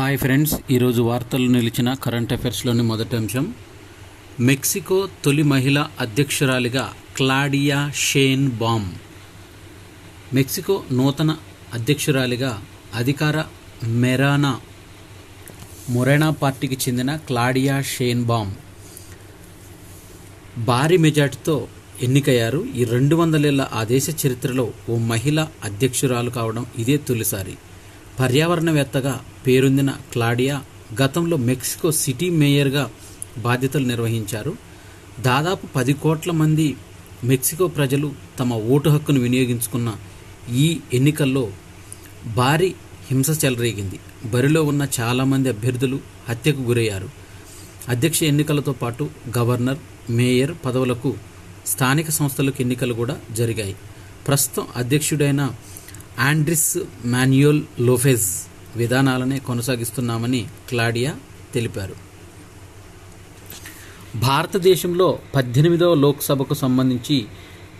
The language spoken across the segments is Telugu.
హాయ్ ఫ్రెండ్స్, ఈరోజు వార్తలు నిలిచిన కరెంట్ అఫైర్స్లోని మొదటి అంశం. మెక్సికో తొలి మహిళా అధ్యక్షురాలిగా క్లాడియా షెయిన్బామ్. మెక్సికో నూతన అధ్యక్షురాలిగా అధికార మొరెనా పార్టీకి చెందిన క్లాడియా షెయిన్బామ్ భారీ మెజార్టీతో ఎన్నికయ్యారు. ఈ 200 ఏళ్ల ఆ దేశ చరిత్రలో ఓ మహిళ అధ్యక్షురాలు కావడం ఇదే తొలిసారి. పర్యావరణవేత్తగా పేరొందిన క్లాడియా గతంలో మెక్సికో సిటీ మేయర్గా బాధ్యతలు నిర్వహించారు. దాదాపు 10 కోట్ల మంది మెక్సికో ప్రజలు తమ ఓటు హక్కును వినియోగించుకున్న ఈ ఎన్నికల్లో భారీ హింస చెలరేగింది. బరిలో ఉన్న చాలామంది అభ్యర్థులు హత్యకు గురయ్యారు. అధ్యక్ష ఎన్నికలతో పాటు గవర్నర్, మేయర్ పదవులకు స్థానిక సంస్థలకు ఎన్నికలు కూడా జరిగాయి. ప్రస్తుతం అధ్యక్షుడైన ఆండ్రిస్ మాన్యుయల్ లోపెజ్ విధానాలనే కొనసాగిస్తున్నామని క్లాడియా తెలిపారు. భారతదేశంలో 18వ లోక్సభకు సంబంధించి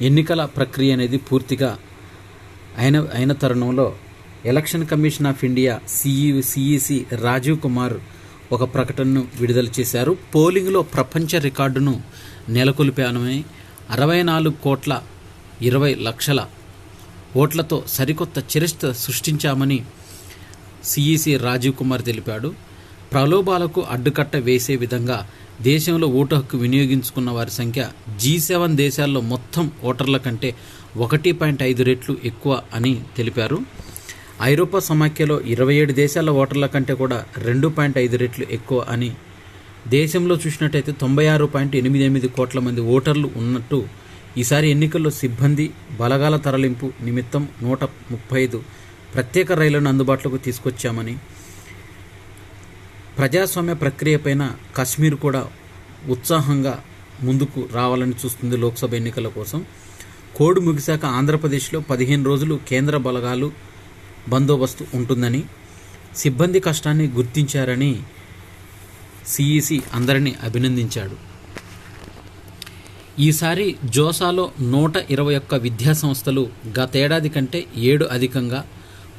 ఎన్నికల ప్రక్రియ అనేది పూర్తిగా అయిన తరుణంలో Election Commission of India CEC Rajiv Kumar ఒక ప్రకటనను విడుదల చేశారు. పోలింగ్లో ప్రపంచ రికార్డును నెలకొల్పామని 64,20,00,000 ఓట్లతో సరికొత్త చరిత్ర సృష్టించామని సిఈసి రాజీవ్ కుమార్ తెలిపాడు. ప్రలోభాలకు అడ్డుకట్ట వేసే విధంగా దేశంలో ఓటు హక్కు వినియోగించుకున్న వారి సంఖ్య G7 దేశాల్లో మొత్తం ఓటర్ల కంటే 1.5 రెట్లు ఎక్కువ అని తెలిపారు. ఐరోపా సమాఖ్యలో 27 దేశాల ఓటర్ల కంటే కూడా 2.5 రెట్లు ఎక్కువ అని. దేశంలో చూసినట్టయితే 96.88 కోట్ల మంది ఓటర్లు ఉన్నట్టు. ఈసారి ఎన్నికల్లో సిబ్బంది బలగాల తరలింపు నిమిత్తం 135 ప్రత్యేక రైళ్లను అందుబాటులోకి తీసుకొచ్చామని. ప్రజాస్వామ్య ప్రక్రియపైన కశ్మీర్ కూడా ఉత్సాహంగా ముందుకు రావాలని చూస్తుంది లోక్సభ ఎన్నికల కోసం. కోడ్ ముగిశాక ఆంధ్రప్రదేశ్లో 15 రోజులు కేంద్ర బలగాలు బందోబస్తు ఉంటుందని, సిబ్బంది కష్టాన్ని గుర్తించారని సిఈసి అందరినీ అభినందించాడు. ఈసారి జోసాలో 121 విద్యాసంస్థలు గతేడాది కంటే 7 అధికంగా.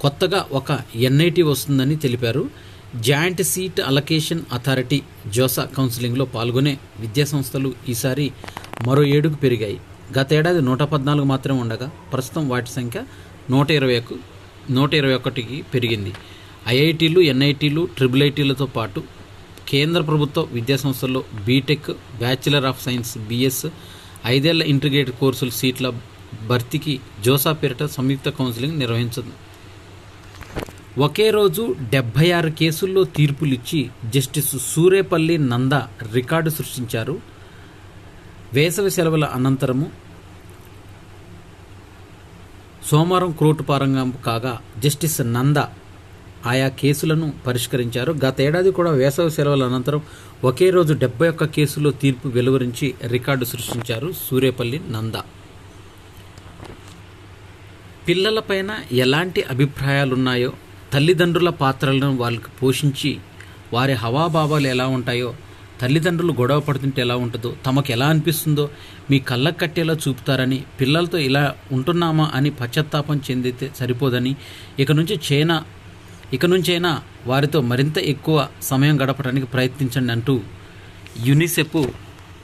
కొత్తగా ఒక ఎన్ఐటి వస్తుందని తెలిపారు. Joint seat allocation authority JoSAA కౌన్సిలింగ్లో పాల్గొనే విద్యాసంస్థలు ఈసారి మరో 7కు పెరిగాయి. గతేడాది 114 మాత్రమే ఉండగా ప్రస్తుతం వాటి సంఖ్య 121కి పెరిగింది. ఐఐటీలు, ఎన్ఐటీలు, ట్రిపుల్ఐటీలతో పాటు కేంద్ర ప్రభుత్వ విద్యాసంస్థల్లో BTech, bachelor of science, BS 5 ఏళ్ల ఇంటిగ్రేటెడ్ కోర్సుల సీట్ల భర్తీకి జోసా పేరిట సంయుక్త కౌన్సిలింగ్ నిర్వహించదు. ఒకే రోజు 76 కేసుల్లో తీర్పులిచ్చి జస్టిస్ సూరేపల్లి నందా రికార్డు సృష్టించారు. వేసవి సెలవుల అనంతరము సోమవారం కోర్టు ప్రారంభం కాగా జస్టిస్ నందా ఆయా కేసులను పరిష్కరించారు. గతేడాది కూడా వేసవి సెలవుల అనంతరం ఒకే రోజు 71 కేసుల్లో తీర్పు వెలువరించి రికార్డు సృష్టించారు సూరేపల్లి నందా. పిల్లలపైన ఎలాంటి అభిప్రాయాలున్నాయో, తల్లిదండ్రుల పాత్రలను వాళ్ళకి పోషించి వారి హవాభావాలు ఎలా ఉంటాయో, తల్లిదండ్రులు గొడవ పడుతుంటే ఎలా ఉంటుందో, తమకు ఎలా అనిపిస్తుందో మీ కళ్ళకు కట్టేలా చూపుతారని, పిల్లలతో ఇలా ఉంటున్నామా అని పశ్చాత్తాపం చెందితే సరిపోదని, ఇక నుంచైనా వారితో మరింత ఎక్కువ సమయం గడపడానికి ప్రయత్నించండి అంటూ యునిసెఫ్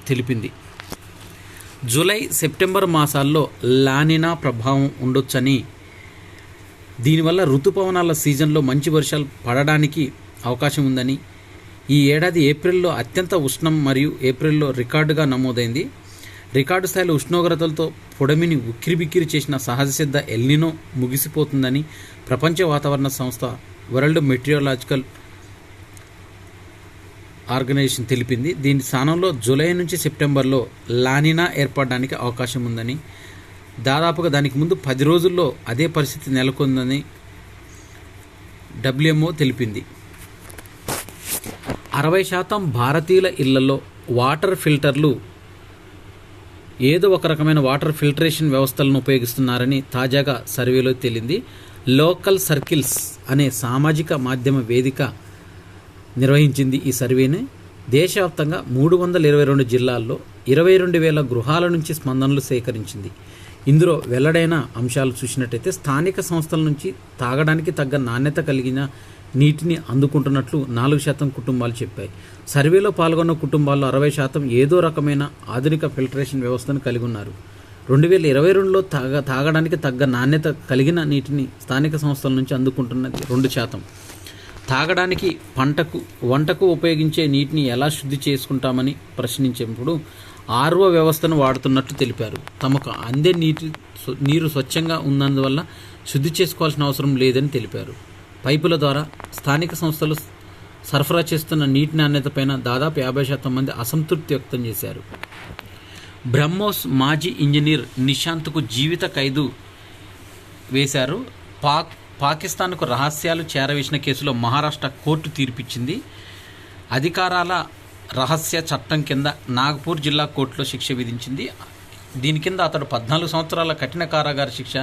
తెలిపింది. జూలై, సెప్టెంబర్ మాసాల్లో లానినా ప్రభావం ఉండొచ్చని, దీనివల్ల ఋతుపవనాల సీజన్లో మంచి వర్షాలు పడడానికి అవకాశం ఉందని. ఈ ఏడాది ఏప్రిల్లో అత్యంత ఉష్ణం మరియు ఏప్రిల్లో రికార్డుగా నమోదైంది. రికార్డు స్థాయిలో ఉష్ణోగ్రతలతో పొడమిని ఉక్కిరిబిక్కిరి చేసిన సహజసిద్ధ ఎల్నినో ముగిసిపోతుందని ప్రపంచ వాతావరణ సంస్థ వరల్డ్ మెటీరియాలజికల్ ఆర్గనైజేషన్ తెలిపింది. దీని స్థానంలో జూలై నుంచి సెప్టెంబర్లో లానినా ఏర్పడడానికి అవకాశం ఉందని, దాదాపుగా దానికి ముందు 10 రోజుల్లో అదే పరిస్థితి నెలకొందని WMO తెలిపింది. 60% భారతీయుల ఇళ్లలో వాటర్ ఫిల్టర్లు ఏదో ఒక రకమైన వాటర్ ఫిల్టరేషన్ వ్యవస్థలను ఉపయోగిస్తున్నారని తాజాగా సర్వేలో తేలింది. లోకల్ సర్కిల్స్ అనే సామాజిక మాధ్యమ వేదిక నిర్వహించింది ఈ సర్వేని. దేశవ్యాప్తంగా 322 జిల్లాల్లో 22,000 గృహాల నుంచి స్పందనలు సేకరించింది. ఇందులో వెల్లడైన అంశాలు చూసినట్టయితే స్థానిక సంస్థల నుంచి తాగడానికి తగ్గ నాణ్యత కలిగిన నీటిని అందుకుంటున్నట్లు 4% కుటుంబాలు చెప్పాయి. సర్వేలో పాల్గొన్న కుటుంబాల్లో 60% ఏదో రకమైన ఆధునిక ఫిల్టరేషన్ వ్యవస్థను కలిగి ఉన్నారు. 2022లో తాగడానికి తగ్గ నాణ్యత కలిగిన నీటిని స్థానిక సంస్థల నుంచి అందుకుంటున్నది 2%. తాగడానికి, వంటకు ఉపయోగించే నీటిని ఎలా శుద్ధి చేసుకుంటామని ప్రశ్నించినప్పుడు ఆర్ఓ వ్యవస్థను వాడుతున్నట్లు తెలిపారు. తమకు అందే నీరు స్వచ్ఛంగా ఉన్నందువల్ల శుద్ధి చేసుకోవాల్సిన అవసరం లేదని తెలిపారు. పైపుల ద్వారా స్థానిక సంస్థలు సరఫరా చేస్తున్న నీటి నాణ్యతపైన దాదాపు 50% మంది అసంతృప్తి వ్యక్తం చేశారు. బ్రహ్మోస్ మాజీ ఇంజనీర్ నిశాంత్కు జీవిత ఖైదు వేశారు. పాకిస్తాన్కు రహస్యాలు చేరవేసిన కేసులో మహారాష్ట్ర కోర్టు తీర్పిచ్చింది. అధికారాల రహస్య చట్టం కింద నాగపూర్ జిల్లా కోర్టులో శిక్ష విధించింది. దీని కింద అతడు 14 సంవత్సరాల కఠిన కారాగార శిక్ష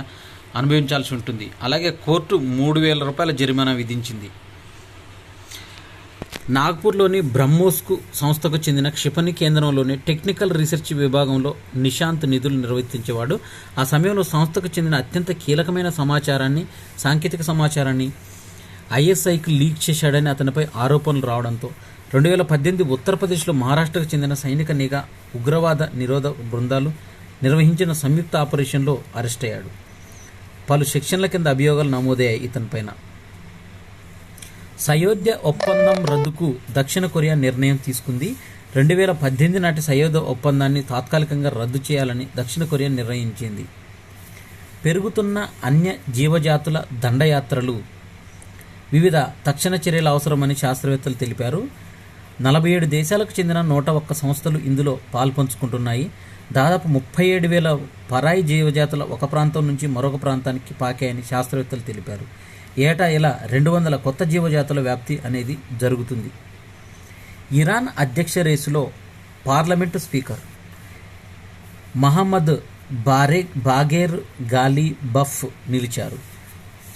అనుభవించాల్సి ఉంటుంది. అలాగే కోర్టు 3,000 రూపాయల జరిమానా విధించింది. నాగ్పూర్లోని బ్రహ్మోస్కు సంస్థకు చెందిన క్షిపణి కేంద్రంలోని టెక్నికల్ రీసెర్చ్ విభాగంలో నిశాంత్ నిధులు నిర్వర్తించేవాడు. ఆ సమయంలో సంస్థకు చెందిన అత్యంత కీలకమైన సాంకేతిక సమాచారాన్ని ఐఎస్ఐకి లీక్ చేశాడని అతనిపై ఆరోపణలు రావడంతో 2018 ఉత్తరప్రదేశ్లో మహారాష్ట్రకు చెందిన సైనిక నిఘా ఉగ్రవాద నిరోధ బృందాలు నిర్వహించిన సంయుక్త ఆపరేషన్లో అరెస్ట్ అయ్యాడు. పలు సెక్షన్ల కింద అభియోగాలు నమోదయ్యాయి ఇతనిపైన. సయోధ్య ఒప్పందం రద్దుకు దక్షిణ కొరియా నిర్ణయం తీసుకుంది. 2018 నాటి సయోధ్య ఒప్పందాన్ని తాత్కాలికంగా రద్దు చేయాలని దక్షిణ కొరియా నిర్ణయించింది. పెరుగుతున్న అన్య జీవజాతుల దండయాత్రలు వివిధ తక్షణ చర్యలు అవసరమని శాస్త్రవేత్తలు తెలిపారు. 47 దేశాలకు చెందిన 101 సంస్థలు ఇందులో పాల్పంచుకుంటున్నాయి. దాదాపు 37,000 పరాయి జీవజాతుల ఒక ప్రాంతం నుంచి మరొక ప్రాంతానికి పాకాయని శాస్త్రవేత్తలు తెలిపారు. ఏటా ఇలా 200 కొత్త జీవజాతుల వ్యాప్తి అనేది జరుగుతుంది. ఇరాన్ అధ్యక్ష రేసులో పార్లమెంటు స్పీకర్ మహమ్మద్ బాగేర్ గాలీ బఫ్ నిలిచారు.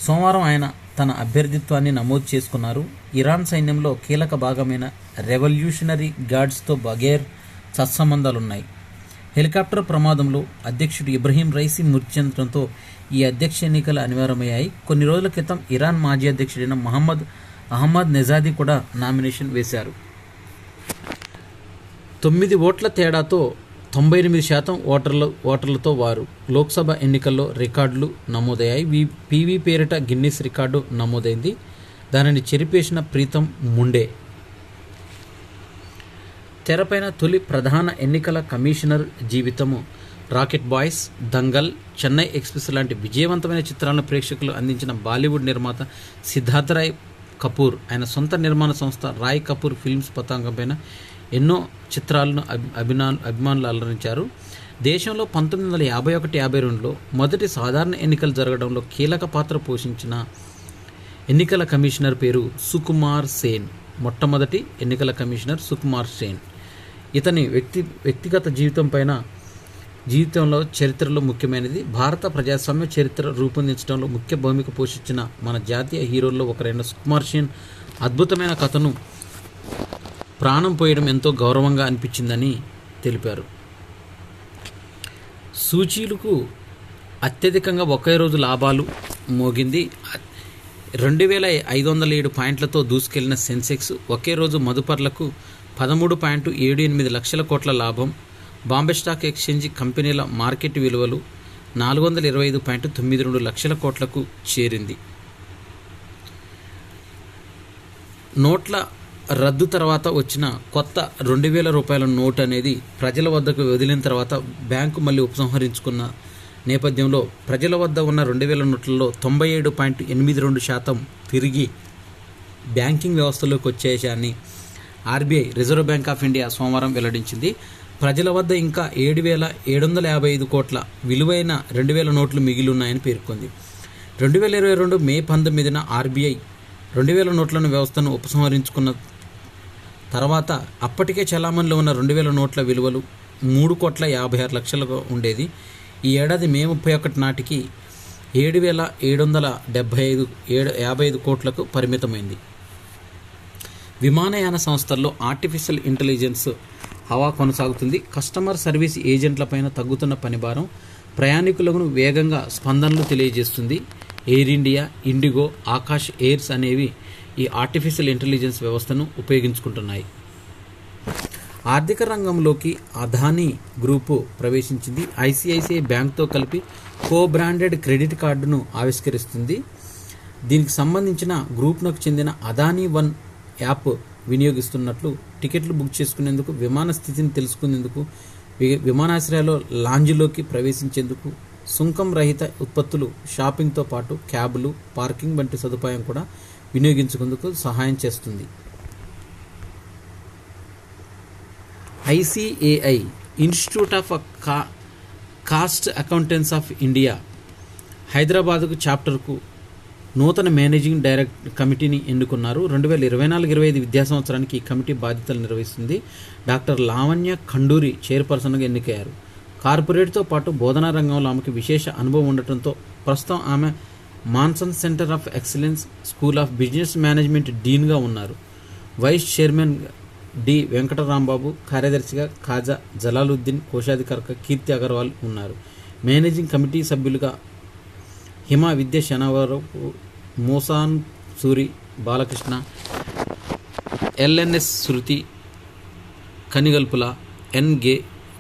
సోమవారం ఆయన తన అభ్యర్థిత్వాన్ని నమోదు చేసుకున్నారు. ఇరాన్ సైన్యంలో కీలక భాగమైన రెవల్యూషనరీ గార్డ్స్తో బగేర్ సత్సంబంధాలున్నాయి. హెలికాప్టర్ ప్రమాదంలో అధ్యక్షుడు ఇబ్రహీం రైసీ మృతి చెందడంతో ఈ అధ్యక్ష ఎన్నికలు అనివార్యమయ్యాయి. కొన్ని రోజుల క్రితం ఇరాన్ మాజీ అధ్యక్షుడైన అహ్మద్ నెజాదీ కూడా నామినేషన్ వేశారు. 9 ఓట్ల తేడాతో 98% ఓటర్లతో వారు లోక్సభ ఎన్నికల్లో రికార్డులు నమోదయ్యాయి. పీవీ పేరిట గిన్నిస్ రికార్డు నమోదైంది. దానిని చెరిపేసిన ప్రీతం ముండే. తెరపైన తొలి ప్రధాన ఎన్నికల కమిషనర్ జీవితము. Rocket boys, Dangal, Chennai express లాంటి విజయవంతమైన చిత్రాలను ప్రేక్షకులు అందించిన బాలీవుడ్ నిర్మాత సిద్ధార్థ్ రాయ్ కపూర్ ఆయన సొంత నిర్మాణ సంస్థ రాయ్ కపూర్ ఫిల్మ్స్ పతాకంపైన ఎన్నో చిత్రాలను అభిమానులు అలరించారు. దేశంలో 1951-52లో మొదటి సాధారణ ఎన్నికలు జరగడంలో కీలక పాత్ర పోషించిన ఎన్నికల కమిషనర్ పేరు సుకుమార్ సేన్. మొట్టమొదటి ఎన్నికల కమిషనర్ సుకుమార్ సేన్. ఇతని వ్యక్తిగత జీవితంలో చరిత్రలో ముఖ్యమైనది. భారత ప్రజాస్వామ్య చరిత్ర రూపొందించడంలో ముఖ్య భూమిక పోషించిన మన జాతీయ హీరోల్లో ఒకరైన సుకుమార్ సేన్ అద్భుతమైన కథను ప్రాణం పోయడం ఎంతో గౌరవంగా అనిపించిందని తెలిపారు. సూచీలకు అత్యధికంగా ఒకే రోజు లాభాలు మోగింది. 2,507 పాయింట్లతో దూసుకెళ్లిన సెన్సెక్స్ ఒకే రోజు మదుపర్లకు 13.78 లక్షల కోట్ల లాభం. బాంబే స్టాక్ ఎక్స్చేంజ్ కంపెనీల మార్కెట్ విలువలు 425.92 లక్షల కోట్లకు చేరింది. నోట్ల రద్దు తర్వాత వచ్చిన కొత్త 2,000 రూపాయల నోట్ అనేది ప్రజల వద్దకు వదిలిన తర్వాత బ్యాంకు మళ్ళీ ఉపసంహరించుకున్న నేపథ్యంలో ప్రజల వద్ద ఉన్న 2,000 నోట్లలో 97.82% తిరిగి బ్యాంకింగ్ వ్యవస్థలోకి వచ్చేసాయని RBI Reserve Bank of India సోమవారం వెల్లడించింది. ప్రజల వద్ద ఇంకా 7,755 కోట్ల విలువైన 2,000 నోట్లు మిగిలి ఉన్నాయని పేర్కొంది. 2022 మే 19న ఆర్బీఐ 2,000 నోట్లను వ్యవస్థను ఉపసంహరించుకున్న తర్వాత అప్పటికే చలామణిలో ఉన్న 2,000 నోట్ల విలువలు 3,56 లక్షలుగా ఉండేది. ఈ ఏడాది మే 31 నాటికి 7,755 కోట్లకు పరిమితమైంది. విమానయాన సంస్థల్లో ఆర్టిఫిషియల్ ఇంటెలిజెన్స్ హవా కొనసాగుతుంది. కస్టమర్ సర్వీస్ ఏజెంట్లపైన తగ్గుతున్న పనిభారం ప్రయాణికులకు వేగంగా స్పందనలు తెలియజేస్తుంది. Air India, IndiGo, Akasa Airs అనేవి ఈ ఆర్టిఫిషియల్ ఇంటెలిజెన్స్ వ్యవస్థను ఉపయోగించుకుంటున్నాయి. ఆర్థిక రంగంలోకి అదానీ గ్రూపు ప్రవేశించింది. ఐసిఐసిఐ బ్యాంక్తో కలిపి కో బ్రాండెడ్ క్రెడిట్ కార్డును ఆవిష్కరిస్తుంది. దీనికి సంబంధించిన గ్రూప్నకు చెందిన అదానీ వన్ యాప్ వినియోగిస్తున్నట్లు టికెట్లు బుక్ చేసుకునేందుకు, విమాన స్థితిని తెలుసుకునేందుకు, విమానాశ్రయాల్లో లాంజ్లోకి ప్రవేశించేందుకు, సుంకం రహిత ఉత్పత్తులు, షాపింగ్తో పాటు క్యాబ్లు, పార్కింగ్ వంటి సదుపాయం కూడా వినియోగించుకుందుకు సహాయం చేస్తుంది. ICAI institute of cost accountants of India హైదరాబాద్కు చాప్టర్కు నూతన మేనేజింగ్ కమిటీని ఎన్నుకున్నారు. 2024-25 విద్యా సంవత్సరానికి ఈ కమిటీ బాధ్యతలు నిర్వహిస్తుంది. డాక్టర్ లావణ్య ఖండూరి చైర్పర్సన్గా ఎన్నికయ్యారు. కార్పొరేట్తో పాటు బోధనా రంగంలో ఆమెకు విశేష అనుభవం ఉండటంతో ప్రస్తుతం ఆమె Manson centre of excellence school of business management డీన్గా ఉన్నారు. వైస్ చైర్మన్ డి వెంకటరాంబాబు, కార్యదర్శిగా ఖాజా జలాలుద్దీన్, కోశాధికారిగా కీర్తి అగర్వాల్ ఉన్నారు. మేనేజింగ్ కమిటీ సభ్యులుగా హిమ విద్య శనవరపు, మోసాన్ సూరి బాలకృష్ణ, ఎల్ఎన్ఎస్ శృతి కనిగల్పుల,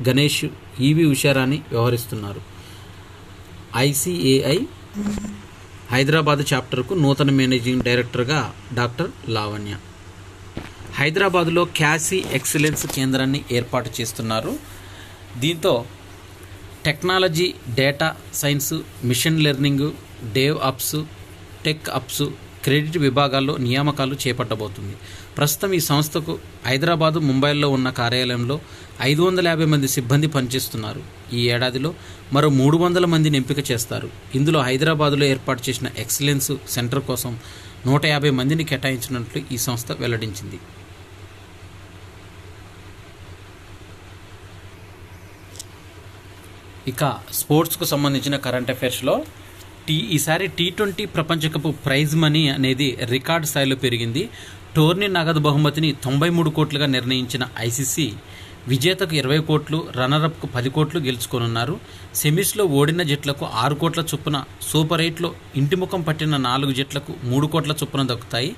గణేష్, ఈవి ఉషారాణి వ్యవహరిస్తున్నారు. ఐసిఏఐ హైదరాబాద్ చాప్టర్కు నూతన మేనేజింగ్ డైరెక్టర్గా డాక్టర్ లావణ్య. హైదరాబాదులో క్యాసీ ఎక్సలెన్స్ కేంద్రాన్ని ఏర్పాటు చేస్తున్నారు. దీంతో technology, data science, machine learning, DevOps, TechOps, credit విభాగాల్లో నియామకాలు చేపట్టబోతుంది. ప్రస్తుతం ఈ సంస్థకు హైదరాబాదు, ముంబైలో ఉన్న కార్యాలయంలో 550 మంది సిబ్బంది పనిచేస్తున్నారు. ఈ ఏడాదిలో మరో 300 మందిని ఎంపిక చేస్తారు. ఇందులో హైదరాబాదులో ఏర్పాటు చేసిన ఎక్సలెన్స్ సెంటర్ కోసం 150 మందిని కేటాయించినట్లు ఈ సంస్థ వెల్లడించింది. ఇక స్పోర్ట్స్కు సంబంధించిన కరెంట్ అఫైర్స్లో ఈసారి T20 ప్రపంచ కప్ ప్రైజ్ మనీ అనేది రికార్డు స్థాయిలో పెరిగింది. టోర్నీ నగదు బహుమతిని 93 కోట్లుగా నిర్ణయించిన ఐసీసీ విజేతకు 20 కోట్లు, రన్నరప్కు 10 కోట్లు గెలుచుకోనున్నారు. సెమీస్లో ఓడిన జట్లకు 6 కోట్ల చొప్పున, సూపర్ 8లో ఇంటిముఖం పట్టిన 4 జట్లకు 3 కోట్ల చొప్పున దక్కుతాయి.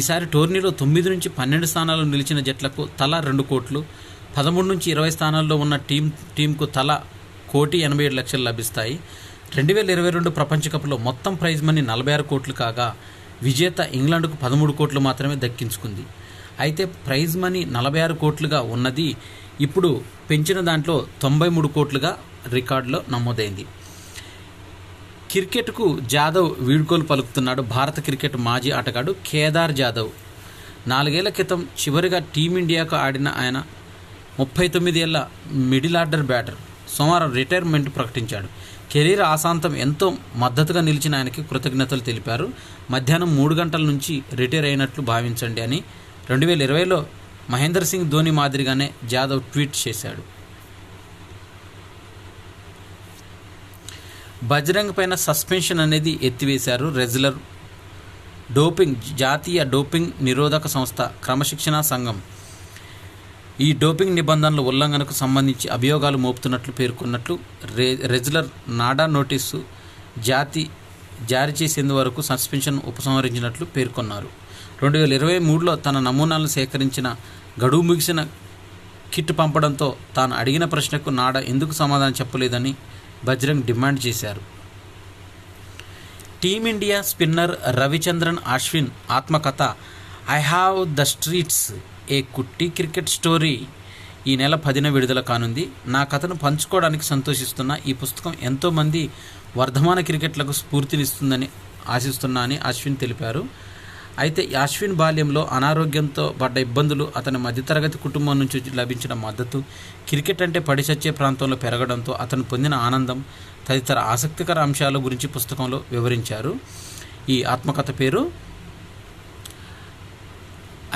ఈసారి టోర్నీలో 9 నుంచి 12 స్థానాలు నిలిచిన జట్లకు తలా 2 కోట్లు, 13 నుంచి 20 స్థానాల్లో ఉన్న టీంకు తలా 1,87,00,000 లభిస్తాయి. 2022 ప్రపంచ కప్లో మొత్తం ప్రైజ్ మనీ 46 కోట్లు కాగా విజేత ఇంగ్లాండ్కు 13 కోట్లు మాత్రమే దక్కించుకుంది. అయితే ప్రైజ్ మనీ 46 కోట్లుగా ఉన్నది ఇప్పుడు పెంచిన దాంట్లో 93 కోట్లుగా రికార్డులో నమోదైంది. క్రికెట్కు జాదవ్ వీడ్కోలు పలుకుతున్నాడు. భారత క్రికెట్ మాజీ ఆటగాడు కేదార్ జాదవ్ 4 ఏళ్ల క్రితం చివరిగా టీమిండియాకు ఆడిన ఆయన 39 ఏళ్ల మిడిల్ ఆర్డర్ బ్యాటర్ సోమవారం రిటైర్మెంట్ ప్రకటించాడు. కెరీర్ ఆశాంతం ఎంతో మద్దతుగా నిలిచిన ఆయనకి కృతజ్ఞతలు తెలిపారు. మధ్యాహ్నం 3 గంటల నుంచి రిటైర్ అయినట్లు భావించండి అని 2020లో మహేంద్ర సింగ్ ధోని మాదిరిగానే జాదవ్ ట్వీట్ చేశాడు. బజరంగ్ పైన సస్పెన్షన్ అనేది ఎత్తివేశారు. రెజ్లర్ జాతీయ డోపింగ్ నిరోధక సంస్థ క్రమశిక్షణా సంఘం ఈ డోపింగ్ నిబంధనల ఉల్లంఘనకు సంబంధించి అభియోగాలు మోపుతున్నట్లు పేర్కొన్నట్లు రెజ్లర్ నాడా నోటీసు జారీ చేసేందువరకు సస్పెన్షన్ ఉపసంహరించినట్లు పేర్కొన్నారు. 2023లో తన నమూనాలను సేకరించిన గడువు ముగిసిన కిట్ పంపడంతో తాను అడిగిన ప్రశ్నకు నాడా ఎందుకు సమాధానం చెప్పలేదని బజరంగ్ డిమాండ్ చేశారు. టీమిండియా స్పిన్నర్ రవిచంద్రన్ అశ్విన్ ఆత్మకథ ఐ హ్యావ్ ద స్ట్రీట్స్ ఏ కుట్టి క్రికెట్ స్టోరీ ఈ నెల 10న విడుదల కానుంది. నా కథను పంచుకోవడానికి సంతోషిస్తున్న ఈ పుస్తకం ఎంతోమంది వర్ధమాన క్రికెట్లకు స్ఫూర్తినిస్తుందని ఆశిస్తున్నా అని అశ్విన్ తెలిపారు. అయితే అశ్విన్ బాల్యంలో అనారోగ్యంతో పడ్డ ఇబ్బందులు, అతని మధ్యతరగతి కుటుంబం నుంచి లభించిన మద్దతు, క్రికెట్ అంటే పడి చచ్చే ప్రాంతంలో పెరగడంతో అతను పొందిన ఆనందం తదితర ఆసక్తికర అంశాల గురించి పుస్తకంలో వివరించారు. ఈ ఆత్మకథ పేరు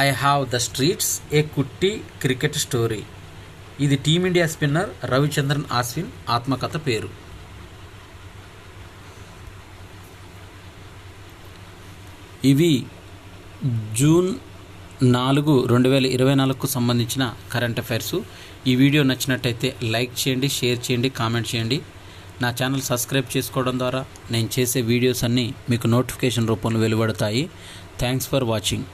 ఐ హ్యావ్ ద స్ట్రీట్స్ ఏ కుట్టి క్రికెట్ స్టోరీ. ఇది టీమిండియా స్పిన్నర్ రవిచంద్రన్ అశ్విన్ ఆత్మకథ పేరు. ఇవి జూన్ 4, 2024కు సంబంధించిన కరెంట్ అఫైర్స్. ఈ వీడియో నచ్చినట్టయితే లైక్ చేయండి, షేర్ చేయండి, కామెంట్ చేయండి. నా ఛానల్ సబ్స్క్రైబ్ చేసుకోవడం ద్వారా నేను చేసే వీడియోస్ అన్నీ మీకు నోటిఫికేషన్ రూపంలో వెలువడతాయి. Thanks for watching.